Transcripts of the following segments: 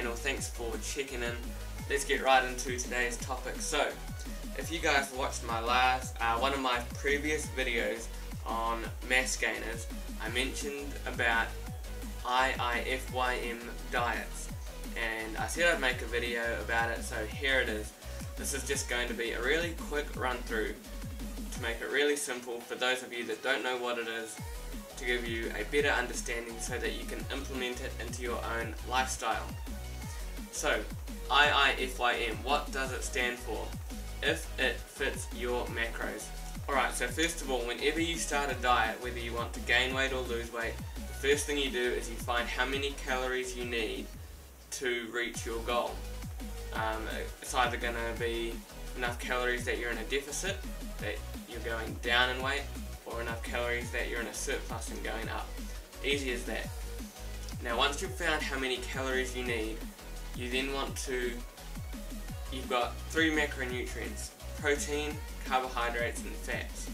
channel. Thanks for checking in. Let's get right into today's topic. So, if you guys watched my one of my previous videos on mass gainers, I mentioned about IIFYM diets, and I said I'd make a video about it, so here it is. This is just going to be a really quick run through to make it really simple for those of you that don't know what it is, to give you a better understanding so that you can implement it into your own lifestyle. So, IIFYM, what does it stand for? If it fits your macros. Alright, so first of all, whenever you start a diet, whether you want to gain weight or lose weight, the first thing you do is you find how many calories you need to reach your goal. It's either going to be enough calories that you're in a deficit, that you're going down in weight, or enough calories that you're in a surplus and going up. Easy as that. Now once you've found how many calories you need, you then you've got 3 macronutrients: protein, carbohydrates and fats.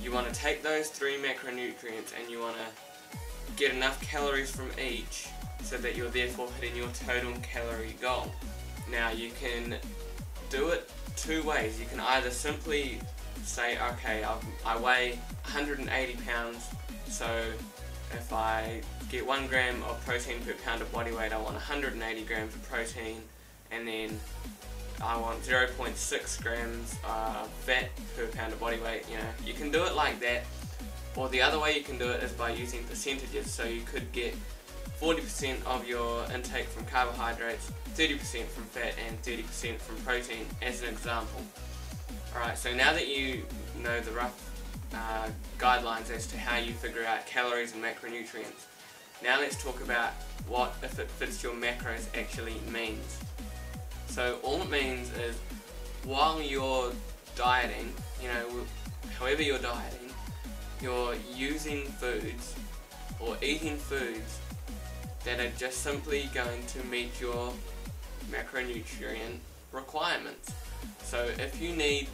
You want to take those 3 macronutrients and you want to get enough calories from each so that you're therefore hitting your total calorie goal. Now you can do it 2 ways. You can either simply say, okay, I weigh 180 pounds, so if I get 1 gram of protein per pound of body weight, I want 180 grams of protein, and then I want 0.6 grams of fat per pound of body weight. You know, you can do it like that, or the other way you can do it is by using percentages. So you could get 40% of your intake from carbohydrates, 30% from fat, and 30% from protein, as an example. Alright, so now that you know the rough guidelines as to how you figure out calories and macronutrients, now let's talk about what "if it fits your macros" actually means. So all it means is, while you're dieting, however you're dieting, you're using foods or eating foods that are just simply going to meet your macronutrient requirements. So if you need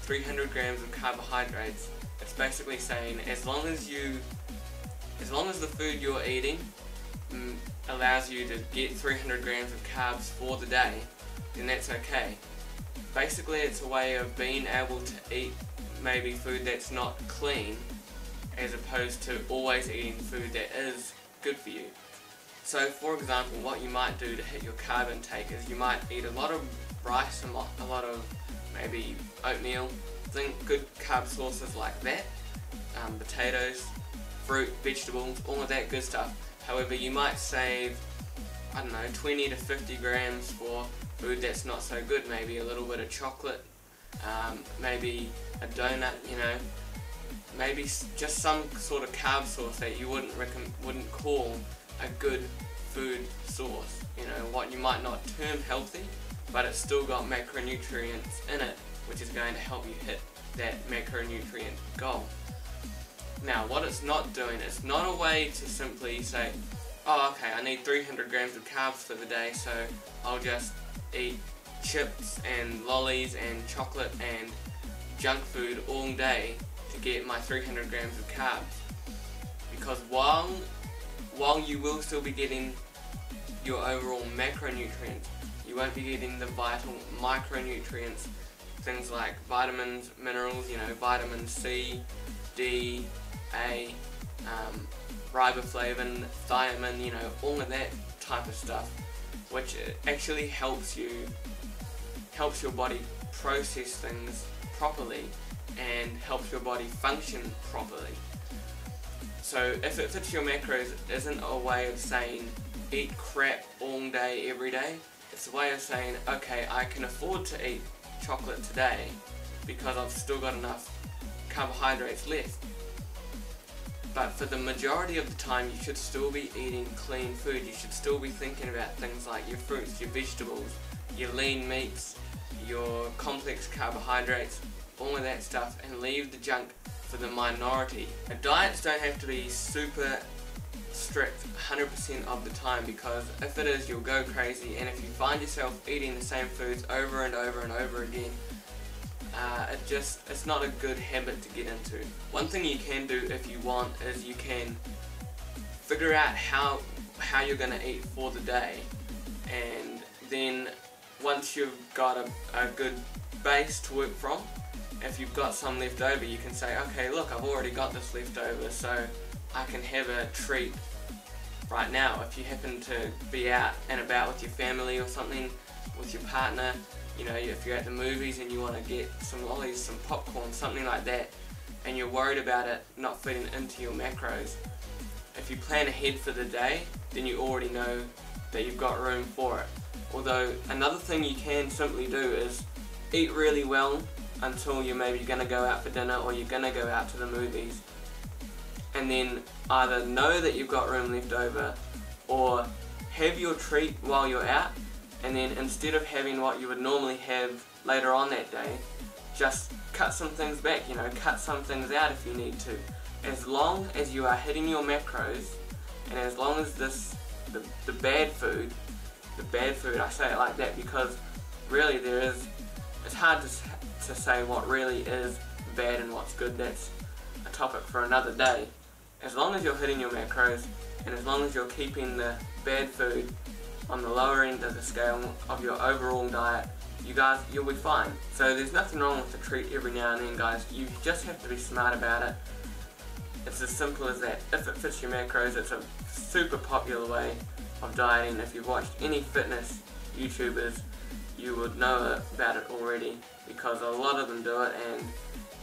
300 grams of carbohydrates, it's basically saying as long as the food you're eating allows you to get 300 grams of carbs for the day, then that's okay. Basically it's a way of being able to eat maybe food that's not clean, as opposed to always eating food that is good for you. So for example, what you might do to hit your carb intake is you might eat a lot of rice and a lot of maybe oatmeal, good carb sources like that, potatoes, fruit, vegetables, all of that good stuff. However, you might save, I don't know, 20 to 50 grams for food that's not so good, maybe a little bit of chocolate, maybe a donut, maybe just some sort of carb source that you wouldn't call a good food source, what you might not term healthy, but it's still got macronutrients in it, which is going to help you hit that macronutrient goal. Now what it's not doing, it's not a way to simply say, oh okay, I need 300 grams of carbs for the day, so I'll just eat chips and lollies and chocolate and junk food all day to get my 300 grams of carbs. Because while you will still be getting your overall macronutrients, you won't be getting the vital micronutrients, things like vitamins, minerals, vitamin C, D, A, riboflavin, thiamine, all of that type of stuff, which actually helps your body process things properly and helps your body function properly. So if it fits your macros isn't a way of saying eat crap all day every day. It's a way of saying, okay, I can afford to eat chocolate today because I've still got enough carbohydrates left. But for the majority of the time you should still be eating clean food. You should still be thinking about things like your fruits, your vegetables, your lean meats, your complex carbohydrates, all of that stuff, and leave the junk for the minority. Now, diets don't have to be super strict 100% of the time, because if it is, you'll go crazy, and if you find yourself eating the same foods over and over and over again, it's not a good habit to get into. One thing you can do if you want is you can figure out how you're going to eat for the day, and then once you've got a good base to work from, if you've got some left over, you can say, okay, look, I've already got this left over, so I can have a treat right now. If you happen to be out and about with your family or something, with your partner, you know, if you're at the movies and you want to get some lollies, some popcorn, something like that, and you're worried about it not fitting into your macros, if you plan ahead for the day, then you already know that you've got room for it. Although another thing you can simply do is eat really well until you're maybe going to go out for dinner or you're going to go out to the movies, and then either know that you've got room left over or have your treat while you're out, and then instead of having what you would normally have later on that day, just cut some things back, you know, cut some things out if you need to. As long as you are hitting your macros, and as long as the bad food, I say it like that because really it's hard to say what really is bad and what's good. That's a topic for another day. As long as you're hitting your macros, and as long as you're keeping the bad food on the lower end of the scale of your overall diet, you'll be fine. So there's nothing wrong with a treat every now and then, guys. You just have to be smart about it. It's as simple as that. If it fits your macros, it's a super popular way of dieting. If you've watched any fitness YouTubers, you would know about it already because a lot of them do it, and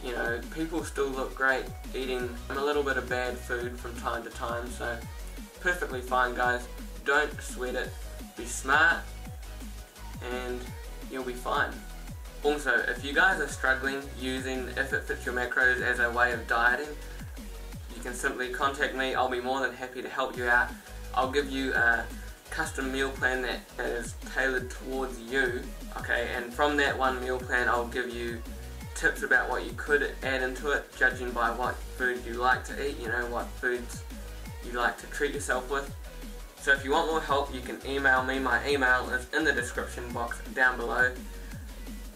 you know, people still look great eating a little bit of bad food from time to time, so perfectly fine, guys. Don't sweat it. Be smart and you'll be fine. Also, if you guys are struggling using If It Fits Your Macros as a way of dieting, you can simply contact me. I'll be more than happy to help you out. I'll give you a custom meal plan that is tailored towards you, okay, and from that one meal plan I'll give you tips about what you could add into it, judging by what food you like to eat, you know, what foods you like to treat yourself with. So if you want more help, you can email me. My email is in the description box down below.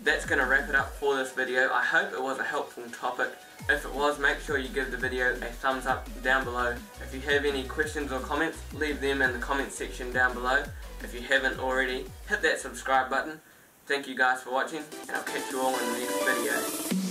That's going to wrap it up for this video. I hope it was a helpful topic. If it was, make sure you give the video a thumbs up down below. If you have any questions or comments, leave them in the comment section down below. If you haven't already, hit that subscribe button. Thank you guys for watching, and I'll catch you all in the next video.